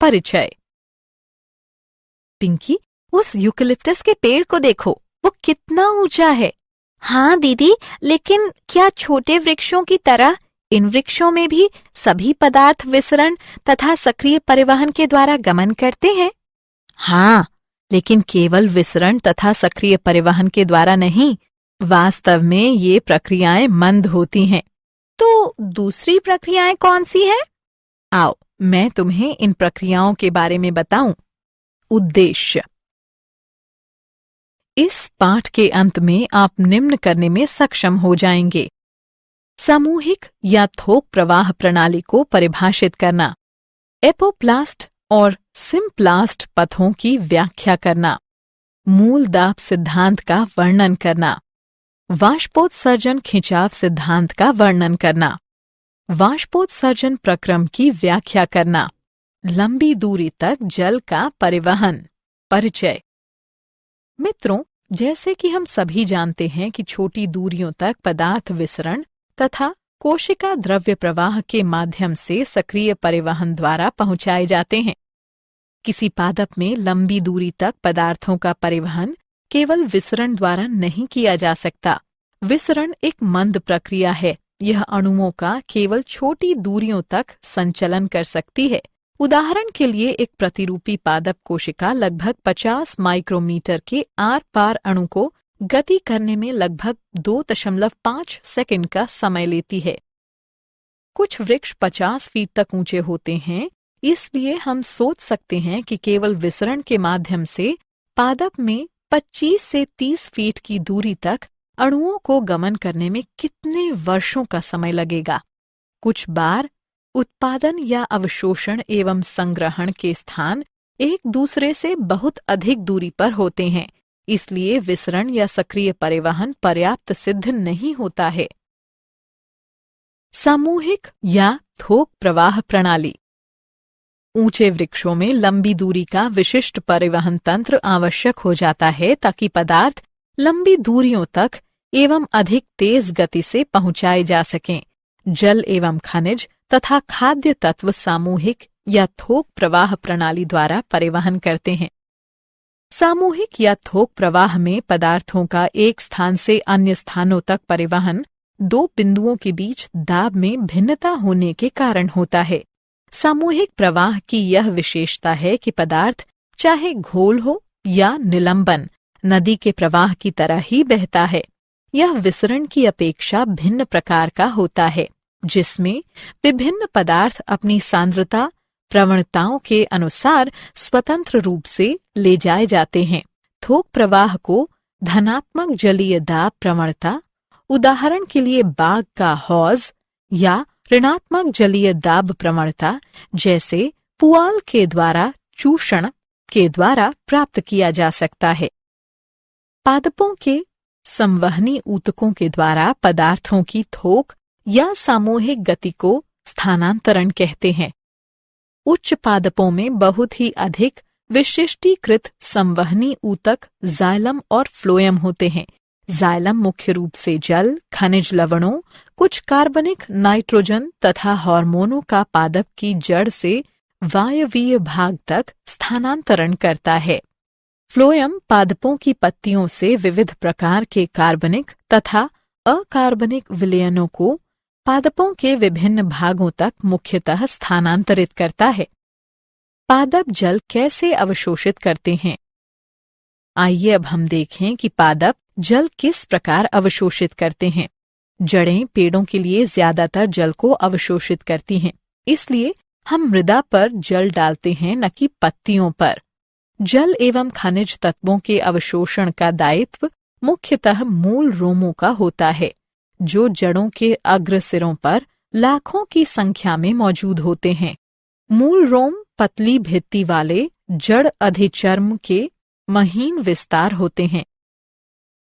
परिचय। पिंकी, उस यूकेलिप्टस के पेड़ को देखो, वो कितना ऊंचा है। हाँ दीदी, लेकिन क्या छोटे वृक्षों की तरह इन वृक्षों में भी सभी पदार्थ विसरण तथा सक्रिय परिवहन के द्वारा गमन करते हैं? हाँ, लेकिन केवल विसरण तथा सक्रिय परिवहन के द्वारा नहीं, वास्तव में ये प्रक्रियाएं मंद होती हैं। तो दूसरी प्रक्रियाएं कौन सी हैं? आओ, मैं तुम्हें इन प्रक्रियाओं के बारे में बताऊं। उद्देश्य। इस पाठ के अंत में आप निम्न करने में सक्षम हो जाएंगे। सामूहिक या थोक प्रवाह प्रणाली को परिभाषित करना, एपोप्लास्ट और सिम्प्लास्ट पथों की व्याख्या करना, मूल दाब सिद्धांत का वर्णन करना, वाष्पोत्सर्जन खिंचाव सिद्धांत का वर्णन करना, वाष्पोत्सर्जन प्रक्रम की व्याख्या करना, लंबी दूरी तक जल का परिवहन। परिचय। मित्रों, जैसे कि हम सभी जानते हैं कि छोटी दूरियों तक पदार्थ विसरण तथा कोशिका द्रव्य प्रवाह के माध्यम से सक्रिय परिवहन द्वारा पहुंचाए जाते हैं। किसी पादप में लंबी दूरी तक पदार्थों का परिवहन केवल विसरण द्वारा नहीं किया जा सकता। विसरण एक मंद प्रक्रिया है। यह अणुओं का केवल छोटी दूरियों तक संचलन कर सकती है। उदाहरण के लिए एक प्रतिरूपी पादप कोशिका लगभग 50 माइक्रोमीटर के आर पार अणु को गति करने में लगभग 2.5 सेकंड का समय लेती है। कुछ वृक्ष 50 फीट तक ऊंचे होते हैं, इसलिए हम सोच सकते हैं कि केवल विसरण के माध्यम से पादप में 25 से 30 फीट की दूरी तक अणुओं को गमन करने में कितने वर्षों का समय लगेगा। कुछ बार उत्पादन या अवशोषण एवं संग्रहण के स्थान एक दूसरे से बहुत अधिक दूरी पर होते हैं, इसलिए विसरण या सक्रिय परिवहन पर्याप्त सिद्ध नहीं होता है। सामूहिक या थोक प्रवाह प्रणाली। ऊंचे वृक्षों में लंबी दूरी का विशिष्ट परिवहन तंत्र आवश्यक हो जाता है ताकि पदार्थ लंबी दूरियों तक एवं अधिक तेज गति से पहुंचाए जा सकें। जल एवं खनिज तथा खाद्य तत्व सामूहिक या थोक प्रवाह प्रणाली द्वारा परिवहन करते हैं। सामूहिक या थोक प्रवाह में पदार्थों का एक स्थान से अन्य स्थानों तक परिवहन दो बिंदुओं के बीच दाब में भिन्नता होने के कारण होता है। सामूहिक प्रवाह की यह विशेषता है कि पदार्थ चाहे घोल हो या निलंबन नदी के प्रवाह की तरह ही बहता है। यह विसरण की अपेक्षा भिन्न प्रकार का होता है, जिसमें विभिन्न पदार्थ अपनी सांद्रता प्रवणताओं के अनुसार स्वतंत्र रूप से ले जाए जाते हैं। थोक प्रवाह को धनात्मक जलीय दाब प्रवणता, उदाहरण के लिए बाग का हौज, या ऋणात्मक जलीय दाब प्रवणता जैसे पुआल के द्वारा चूषण के द्वारा प्राप्त किया जा सकता है। पादपों के संवहनी ऊतकों के द्वारा पदार्थों की थोक या सामूहिक गति को स्थानांतरण कहते हैं। उच्च पादपों में बहुत ही अधिक विशिष्टीकृत संवहनी ऊतक जाइलम और फ्लोएम होते हैं। जाइलम मुख्य रूप से जल, खनिज लवणों, कुछ कार्बनिक नाइट्रोजन तथा हार्मोनों का पादप की जड़ से वायवीय भाग तक स्थानांतरण करता है। फ्लोएम पादपों की पत्तियों से विविध प्रकार के कार्बनिक तथा अकार्बनिक विलयनों को पादपों के विभिन्न भागों तक मुख्यतः स्थानांतरित करता है। पादप जल कैसे अवशोषित करते हैं? आइए अब हम देखें कि पादप जल किस प्रकार अवशोषित करते हैं। जड़ें पेड़ों के लिए ज्यादातर जल को अवशोषित करती हैं, इसलिए हम मृदा पर जल डालते हैं, न कि पत्तियों पर। जल एवं खनिज तत्वों के अवशोषण का दायित्व मुख्यतः मूल रोमों का होता है, जो जड़ों के अग्र सिरों पर लाखों की संख्या में मौजूद होते हैं। मूल रोम पतली भित्ति वाले जड़ अधिचर्म के महीन विस्तार होते हैं।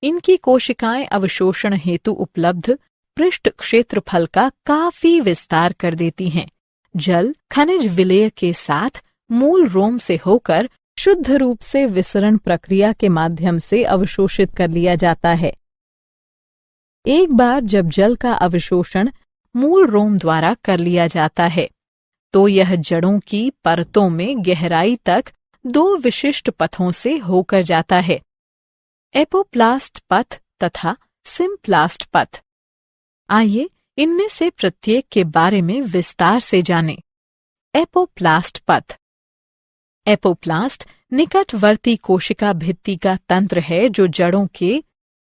इनकी कोशिकाएं अवशोषण हेतु उपलब्ध पृष्ठ क्षेत्रफल का काफी विस्तार कर देती हैं। जल खनिज विलय के साथ मूल रोम से होकर शुद्ध रूप से विसरण प्रक्रिया के माध्यम से अवशोषित कर लिया जाता है। एक बार जब जल का अवशोषण मूल रोम द्वारा कर लिया जाता है, तो यह जड़ों की परतों में गहराई तक 2 विशिष्ट पथों से होकर जाता है, एपोप्लास्ट पथ तथा सिम्प्लास्ट पथ। आइए इनमें से प्रत्येक के बारे में विस्तार से जानें। एपोप्लास्ट पथ। एपोप्लास्ट निकटवर्ती कोशिका भित्ति का तंत्र है जो जड़ों के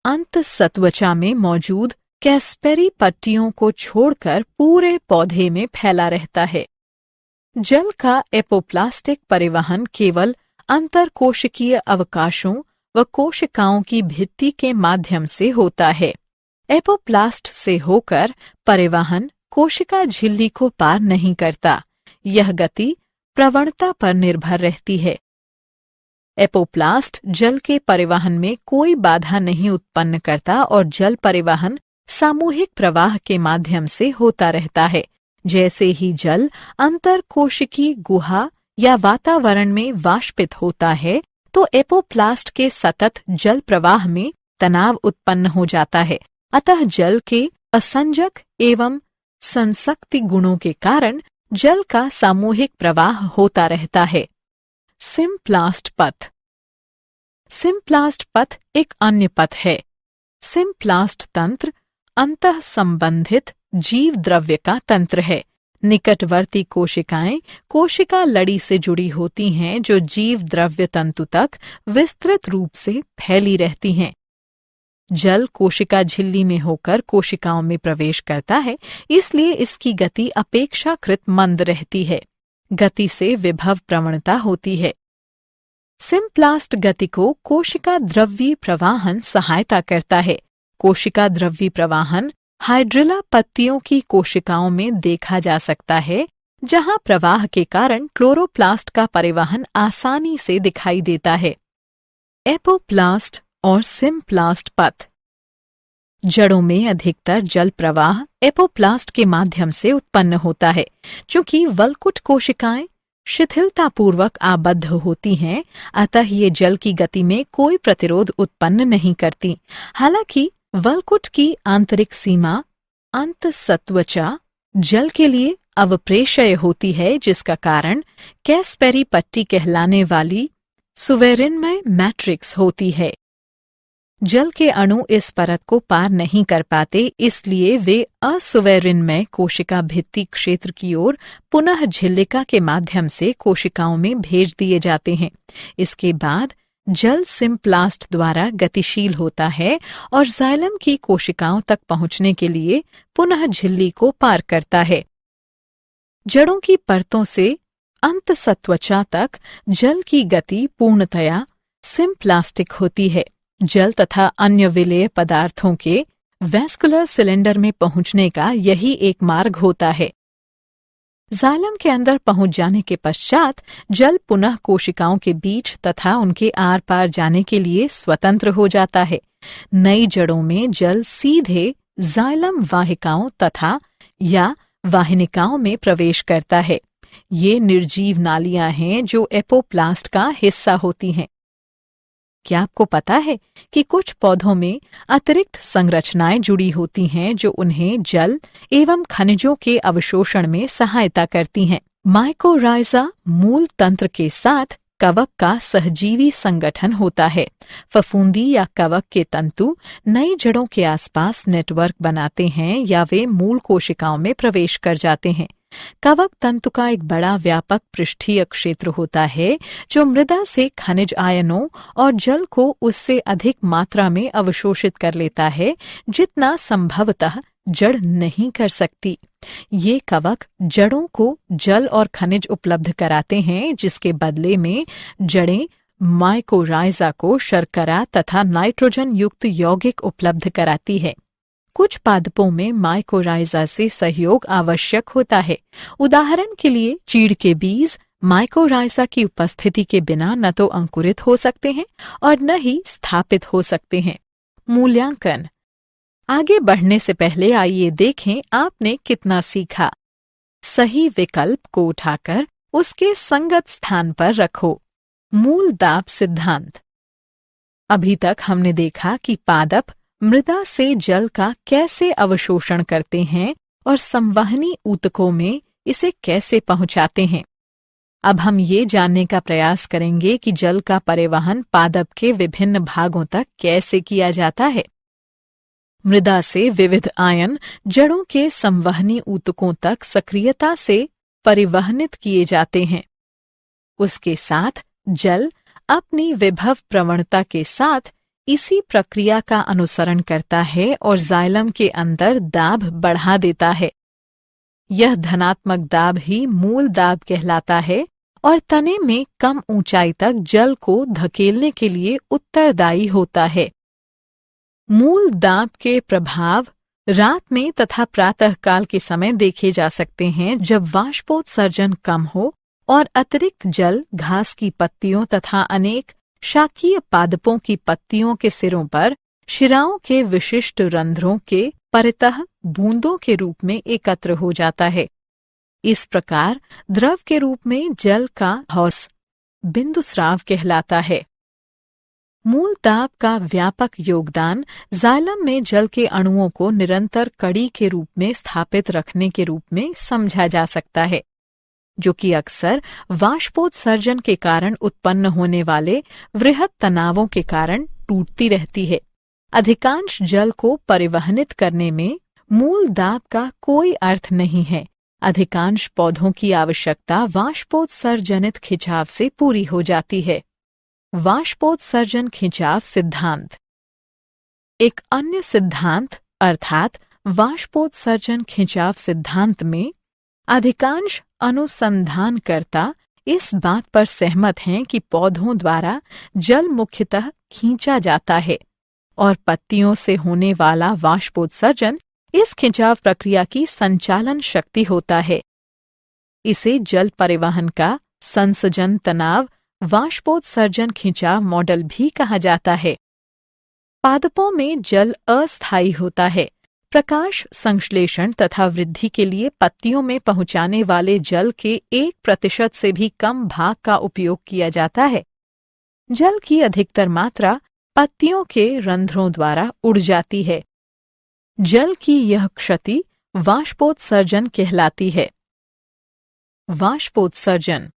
अंतःसत्वचा में मौजूद कैस्पेरी पट्टियों को छोड़कर पूरे पौधे में फैला रहता है। जल का एपोप्लास्टिक परिवहन केवल अंतरकोशिकीय अवकाशों व कोशिकाओं की भित्ति के माध्यम से होता है। एपोप्लास्ट से होकर परिवहन कोशिका झिल्ली को पार नहीं करता। यह गति प्रवणता पर निर्भर रहती है। एपोप्लास्ट जल के परिवहन में कोई बाधा नहीं उत्पन्न करता और जल परिवहन सामूहिक प्रवाह के माध्यम से होता रहता है। जैसे ही जल अंतरकोशिकी गुहा या वातावरण में वाष्पित होता है तो एपोप्लास्ट के सतत जल प्रवाह में तनाव उत्पन्न हो जाता है। अतः जल के असंजक एवं संसक्ति गुणों के कारण जल का सामूहिक प्रवाह होता रहता है। सिम्प्लास्ट पथ। सिम्प्लास्ट पथ एक अन्य पथ है। सिम्प्लास्ट तंत्र अंतः संबंधित जीव द्रव्य का तंत्र है। निकटवर्ती कोशिकाएं कोशिका लड़ी से जुड़ी होती हैं जो जीव द्रव्य तंतु तक विस्तृत रूप से फैली रहती हैं। जल कोशिका झिल्ली में होकर कोशिकाओं में प्रवेश करता है, इसलिए इसकी गति अपेक्षाकृत मंद रहती है। गति से विभव प्रवणता होती है। सिम्प्लास्ट गति को कोशिका द्रव्यी प्रवाहन सहायता करता है। कोशिका द्रव्यी प्रवाहन हाइड्रिला पत्तियों की कोशिकाओं में देखा जा सकता है, जहां प्रवाह के कारण क्लोरोप्लास्ट का परिवहन आसानी से दिखाई देता है। एपोप्लास्ट और सिम्प्लास्ट पथ। जड़ों में अधिकतर जल प्रवाह एपोप्लास्ट के माध्यम से उत्पन्न होता है। चूंकि वल्कुट कोशिकाएं शिथिलतापूर्वक आबद्ध होती हैं, अतः ये जल की गति में कोई प्रतिरोध उत्पन्न नहीं करती। हालांकि वल्कुट की आंतरिक सीमा अंतःसत्वचा जल के लिए अवप्रेशय होती है, जिसका कारण कैस्पेरी पट्टी कहलाने वाली सुवेरिनमय मैट्रिक्स होती है। जल के अणु इस परत को पार नहीं कर पाते, इसलिए वे असुवेरिनमय कोशिका भित्ति क्षेत्र की ओर पुनः झिल्लिका के माध्यम से कोशिकाओं में भेज दिए जाते हैं। इसके बाद जल सिम्प्लास्ट द्वारा गतिशील होता है और जाइलम की कोशिकाओं तक पहुंचने के लिए पुनः झिल्ली को पार करता है। जड़ों की परतों से अंतःसत्वचा तक जल की गति पूर्णतया सिम्प्लास्टिक होती है। जल तथा अन्य विलेय पदार्थों के वैस्कुलर सिलेंडर में पहुंचने का यही एक मार्ग होता है। जाइलम के अंदर पहुंच जाने के पश्चात जल पुनः कोशिकाओं के बीच तथा उनके आर पार जाने के लिए स्वतंत्र हो जाता है। नई जड़ों में जल सीधे जाइलम वाहिकाओं तथा या वाहिनिकाओं में प्रवेश करता है। ये निर्जीव नालियां हैं जो एपोप्लास्ट का हिस्सा होती हैं। क्या आपको पता है कि कुछ पौधों में अतिरिक्त संरचनाएं जुड़ी होती हैं जो उन्हें जल एवं खनिजों के अवशोषण में सहायता करती हैं? माइकोराइजा मूल तंत्र के साथ कवक का सहजीवी संगठन होता है। फफूंदी या कवक के तंतु नई जड़ों के आसपास नेटवर्क बनाते हैं या वे मूल कोशिकाओं में प्रवेश कर जाते हैं। कवक तंतु का एक बड़ा व्यापक पृष्ठीय क्षेत्र होता है जो मृदा से खनिज आयनों और जल को उससे अधिक मात्रा में अवशोषित कर लेता है जितना संभवतः जड़ नहीं कर सकती। ये कवक जड़ों को जल और खनिज उपलब्ध कराते हैं, जिसके बदले में जड़ें माइकोराइजा को शर्करा तथा नाइट्रोजन युक्त यौगिक उपलब्ध कराती है। कुछ पादपों में माइकोराइजा से सहयोग आवश्यक होता है। उदाहरण के लिए चीड़ के बीज माइकोराइजा की उपस्थिति के बिना न तो अंकुरित हो सकते हैं और न ही स्थापित हो सकते हैं। मूल्यांकन। आगे बढ़ने से पहले आइए देखें आपने कितना सीखा। सही विकल्प को उठाकर उसके संगत स्थान पर रखो। मूल दाब सिद्धांत। अभी तक हमने देखा कि पादप मृदा से जल का कैसे अवशोषण करते हैं और संवहनी ऊतकों में इसे कैसे पहुंचाते हैं। अब हम ये जानने का प्रयास करेंगे कि जल का परिवहन पादप के विभिन्न भागों तक कैसे किया जाता है। मृदा से विविध आयन जड़ों के संवहनी ऊतकों तक सक्रियता से परिवहनित किए जाते हैं। उसके साथ जल अपनी विभव प्रवणता के साथ इसी प्रक्रिया का अनुसरण करता है और जाइलम के अंदर दाब बढ़ा देता है। यह धनात्मक दाब ही मूल दाब कहलाता है और तने में कम ऊंचाई तक जल को धकेलने के लिए उत्तरदायी होता है। मूल दाब के प्रभाव रात में तथा प्रातःकाल के समय देखे जा सकते हैं, जब वाष्पोत्सर्जन कम हो और अतिरिक्त जल घास की पत्तियों तथा अनेक शाकीय पादपों की पत्तियों के सिरों पर शिराओं के विशिष्ट रंध्रों के परितः बूंदों के रूप में एकत्र हो जाता है। इस प्रकार द्रव के रूप में जल का हौस बिंदुस्राव कहलाता है। मूल दाब का व्यापक योगदान जाइलम में जल के अणुओं को निरंतर कड़ी के रूप में स्थापित रखने के रूप में समझा जा सकता है, जो कि अक्सर वाष्पोत्सर्जन के कारण उत्पन्न होने वाले वृहद तनावों के कारण टूटती रहती है। अधिकांश जल को परिवहनित करने में मूल दाब का कोई अर्थ नहीं है। अधिकांश पौधों की आवश्यकता वाष्पोत्सर्जनित खिंचाव से पूरी हो जाती है। वाष्पोत्सर्जन खिंचाव सिद्धांत। एक अन्य सिद्धांत अर्थात वाष्पोत्सर्जन खिंचाव सिद्धांत में अधिकांश अनुसंधानकर्ता इस बात पर सहमत हैं कि पौधों द्वारा जल मुख्यतः खींचा जाता है और पत्तियों से होने वाला वाष्पोत्सर्जन इस खिंचाव प्रक्रिया की संचालन शक्ति होता है। इसे जल परिवहन का संसर्जन तनाव वाष्पोत्सर्जन खिंचाव मॉडल भी कहा जाता है। पादपों में जल अस्थायी होता है। प्रकाश संश्लेषण तथा वृद्धि के लिए पत्तियों में पहुंचाने वाले जल के 1% से भी कम भाग का उपयोग किया जाता है। जल की अधिकतर मात्रा पत्तियों के रंध्रों द्वारा उड़ जाती है। जल की यह क्षति वाष्पोत्सर्जन कहलाती है। वाष्पोत्सर्जन।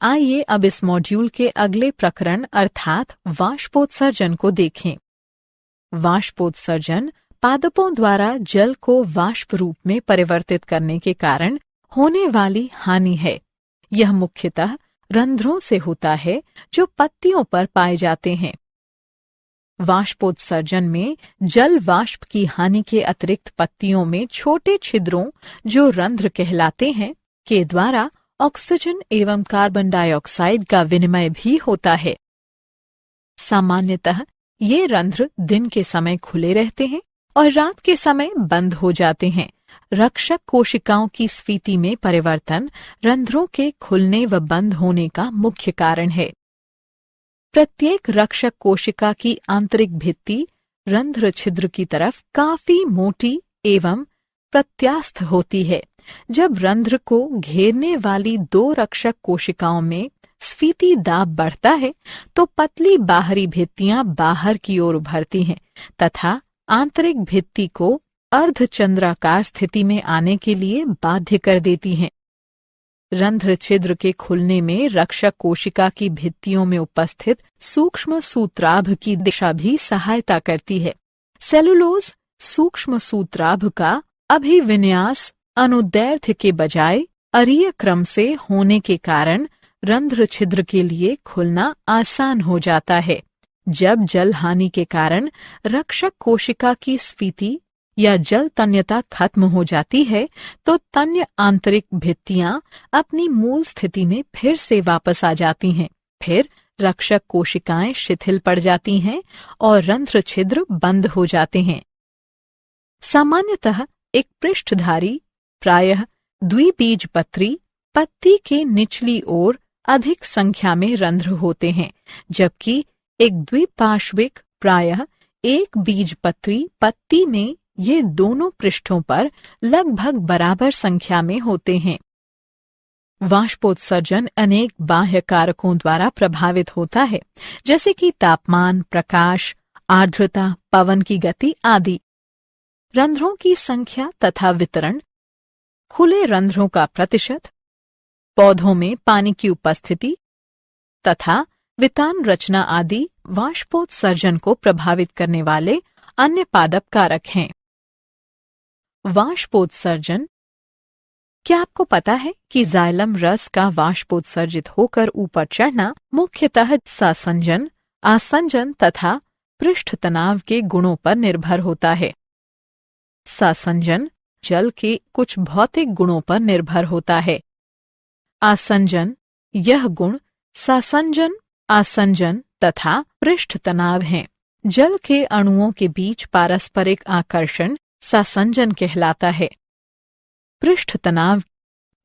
आइए अब इस मॉड्यूल के अगले प्रकरण अर्थात वाष्पोत्सर्जन को देखें। वाष्पोत्सर्जन पादपों द्वारा जल को वाष्प रूप में परिवर्तित करने के कारण होने वाली हानि है। यह मुख्यतः रंध्रों से होता है जो पत्तियों पर पाए जाते हैं। वाष्पोत्सर्जन में जल वाष्प की हानि के अतिरिक्त पत्तियों में छोटे छिद्रों, जो रंध्र कहलाते हैं, के द्वारा ऑक्सीजन एवं कार्बन डाइऑक्साइड का विनिमय भी होता है। सामान्यतः ये रंध्र दिन के समय खुले रहते हैं और रात के समय बंद हो जाते हैं। रक्षक कोशिकाओं की स्फीति में परिवर्तन रंध्रों के खुलने व बंद होने का मुख्य कारण है। प्रत्येक रक्षक कोशिका की आंतरिक भित्ति रंध्र छिद्र की तरफ काफी मोटी एवं प्रत्यास्थ होती है। जब रंध्र को घेरने वाली 2 रक्षक कोशिकाओं में स्फीति दाब बढ़ता है तो पतली बाहरी भित्तियां बाहर की ओर उभरती हैं तथा आंतरिक भित्ति को अर्धचंद्राकार स्थिति में आने के लिए बाध्य कर देती हैं। रंध्र छिद्र के खुलने में रक्षक कोशिका की भित्तियों में उपस्थित सूक्ष्म सूत्राभ की दिशा भी सहायता करती है। सेलुलोज सूक्ष्म सूत्राभ का अभिविन्यास अनुदैर्ध्य के बजाय अरीय क्रम से होने के कारण रंध्र छिद्र के लिए खुलना आसान हो जाता है। जब जल हानि के कारण रक्षक कोशिका की स्फीति या जल तन्यता खत्म हो जाती है तो तन्य आंतरिक भित्तियां अपनी मूल स्थिति में फिर से वापस आ जाती हैं। फिर रक्षक कोशिकाएं शिथिल पड़ जाती हैं और रंध्र छिद्र बंद हो जाते हैं। सामान्यतः एक पृष्ठधारी प्रायः द्विबीजपत्री पत्ती के निचली ओर अधिक संख्या में रंध्र होते हैं, जबकि एक द्विपार्श्विक प्रायः एक बीजपत्री पत्ती में ये दोनों पृष्ठों पर लगभग बराबर संख्या में होते हैं। वाष्पोत्सर्जन अनेक बाह्य कारकों द्वारा प्रभावित होता है, जैसे कि तापमान, प्रकाश, आर्द्रता, पवन की गति आदि। रंध्रों की संख्या तथा वितरण खुले रंध्रों का प्रतिशत, पौधों में पानी की उपस्थिति तथा वितान रचना आदि वाष्पोत्सर्जन को प्रभावित करने वाले अन्य पादप कारक हैं। वाष्पोत्सर्जन। क्या आपको पता है कि जाइलम रस का वाष्पोत्सर्जित होकर ऊपर चढ़ना मुख्यतः सासंजन, आसंजन तथा पृष्ठ तनाव के गुणों पर निर्भर होता है। सासंजन जल के कुछ भौतिक गुणों पर निर्भर होता है। आसंजन, यह गुण सासंजन, आसंजन तथा पृष्ठ तनाव हैं। जल के अणुओं के बीच पारस्परिक आकर्षण सासंजन कहलाता है। पृष्ठ तनाव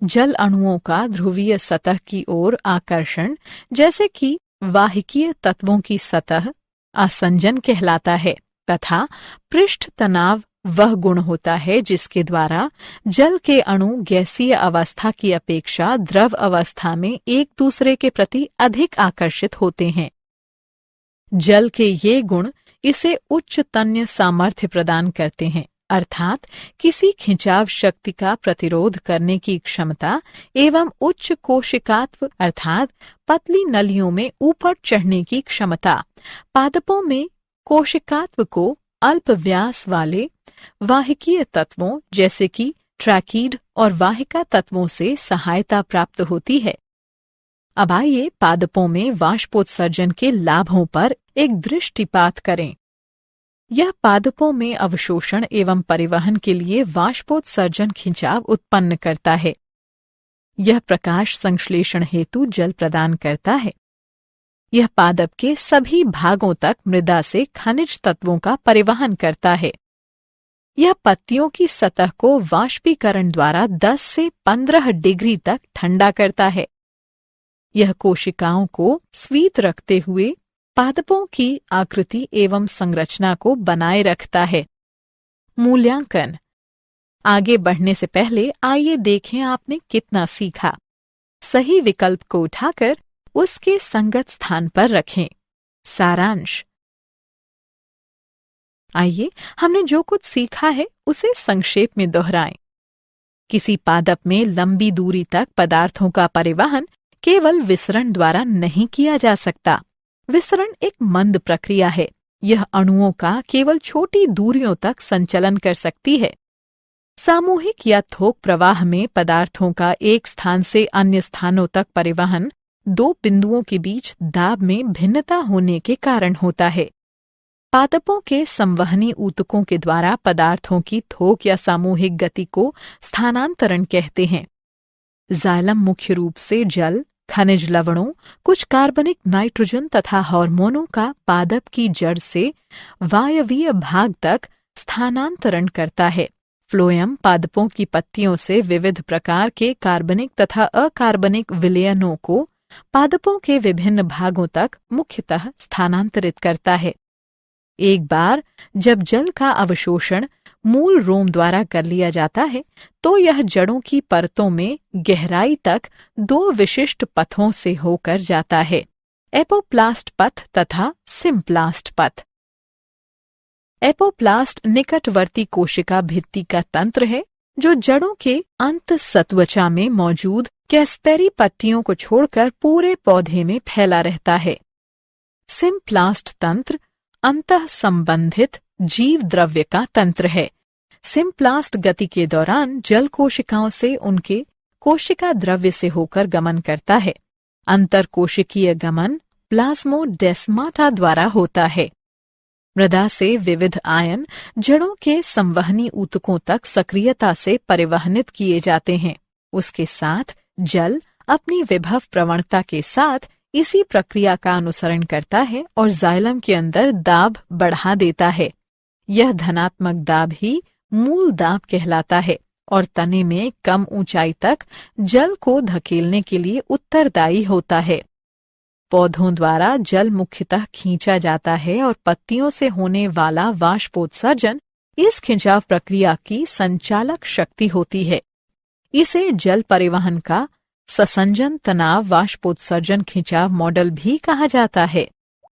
जल अणुओं का ध्रुवीय सतह की ओर आकर्षण, जैसे कि वाहिकीय तत्वों की सतह, आसंजन कहलाता है तथा पृष्ठ तनाव वह गुण होता है जिसके द्वारा जल के अणु गैसीय अवस्था की अपेक्षा द्रव अवस्था में एक दूसरे के प्रति अधिक आकर्षित होते हैं। जल के ये गुण इसे उच्च तन्य सामर्थ्य प्रदान करते हैं, अर्थात किसी खिंचाव शक्ति का प्रतिरोध करने की क्षमता एवं उच्च कोशिकात्व अर्थात पतली नलियों में ऊपर चढ़ने की क्षमता। पादपों में कोशिकात्व को अल्प व्यास वाले वाहिकीय तत्वों जैसे कि ट्रैकीड और वाहिका तत्वों से सहायता प्राप्त होती है। अब आइए पादपों में वाष्पोत्सर्जन के लाभों पर एक दृष्टिपात करें। यह पादपों में अवशोषण एवं परिवहन के लिए वाष्पोत्सर्जन खिंचाव उत्पन्न करता है। यह प्रकाश संश्लेषण हेतु जल प्रदान करता है। यह पादप के सभी भागों तक मृदा से खनिज तत्वों का परिवहन करता है। यह पत्तियों की सतह को वाष्पीकरण द्वारा 10 से 15 डिग्री तक ठंडा करता है। यह कोशिकाओं को स्वीत रखते हुए पादपों की आकृति एवं संरचना को बनाए रखता है। मूल्यांकन। आगे बढ़ने से पहले आइए देखें आपने कितना सीखा। सही विकल्प को उठाकर उसके संगत स्थान पर रखें। सारांश। आइए हमने जो कुछ सीखा है उसे संक्षेप में दोहराएं। किसी पादप में लंबी दूरी तक पदार्थों का परिवहन केवल विसरण द्वारा नहीं किया जा सकता। विसरण एक मंद प्रक्रिया है। यह अणुओं का केवल छोटी दूरियों तक संचलन कर सकती है। सामूहिक या थोक प्रवाह में पदार्थों का एक स्थान से अन्य स्थानों तक परिवहन दो बिंदुओं के बीच दाब में भिन्नता होने के कारण होता है। पादपों के संवहनी ऊतकों के द्वारा पदार्थों की थोक या सामूहिक गति को स्थानांतरण कहते हैं। जाइलम मुख्य रूप से जल, खनिज लवणों, कुछ कार्बनिक नाइट्रोजन तथा हार्मोनों का पादप की जड़ से वायवीय भाग तक स्थानांतरण करता है। फ्लोएम पादपों की पत्तियों से विविध प्रकार के कार्बनिक तथा अकार्बनिक विलयनों को पादपों के विभिन्न भागों तक मुख्यतः स्थानांतरित करता है। एक बार जब जल का अवशोषण मूल रोम द्वारा कर लिया जाता है तो यह जड़ों की परतों में गहराई तक दो विशिष्ट पथों से होकर जाता है, एपोप्लास्ट पथ तथा सिम्प्लास्ट पथ। एपोप्लास्ट निकटवर्ती कोशिका भित्ति का तंत्र है जो जड़ों के अंत सत्वचा में मौजूद कैस्पेरी पट्टियों को छोड़कर पूरे पौधे में फैला रहता है। सिम्प्लास्ट तंत्र अंतः संबंधित जीव द्रव्य का तंत्र है। सिम्प्लास्ट गति के दौरान जल कोशिकाओं से उनके कोशिका द्रव्य से होकर गमन करता है। अंतरकोशिकीय गमन प्लाज्मोडेस्माटा द्वारा होता है। मृदा से विविध आयन जड़ों के संवहनी ऊतकों तक सक्रियता से परिवहनित किए जाते हैं। उसके साथ जल अपनी विभव प्रवणता के साथ इसी प्रक्रिया का अनुसरण करता है और जाइलम के अंदर दाब बढ़ा देता है। यह धनात्मक दाब ही मूल दाब कहलाता है और तने में कम ऊंचाई तक जल को धकेलने के लिए उत्तरदायी होता है। पौधों द्वारा जल मुख्यतः खींचा जाता है और पत्तियों से होने वाला वाष्पोत्सर्जन इस खिंचाव प्रक्रिया की संचालक शक्ति होती है। इसे जल परिवहन का ससंजन तनाव वाष्पोत्सर्जन खिंचाव मॉडल भी कहा जाता है।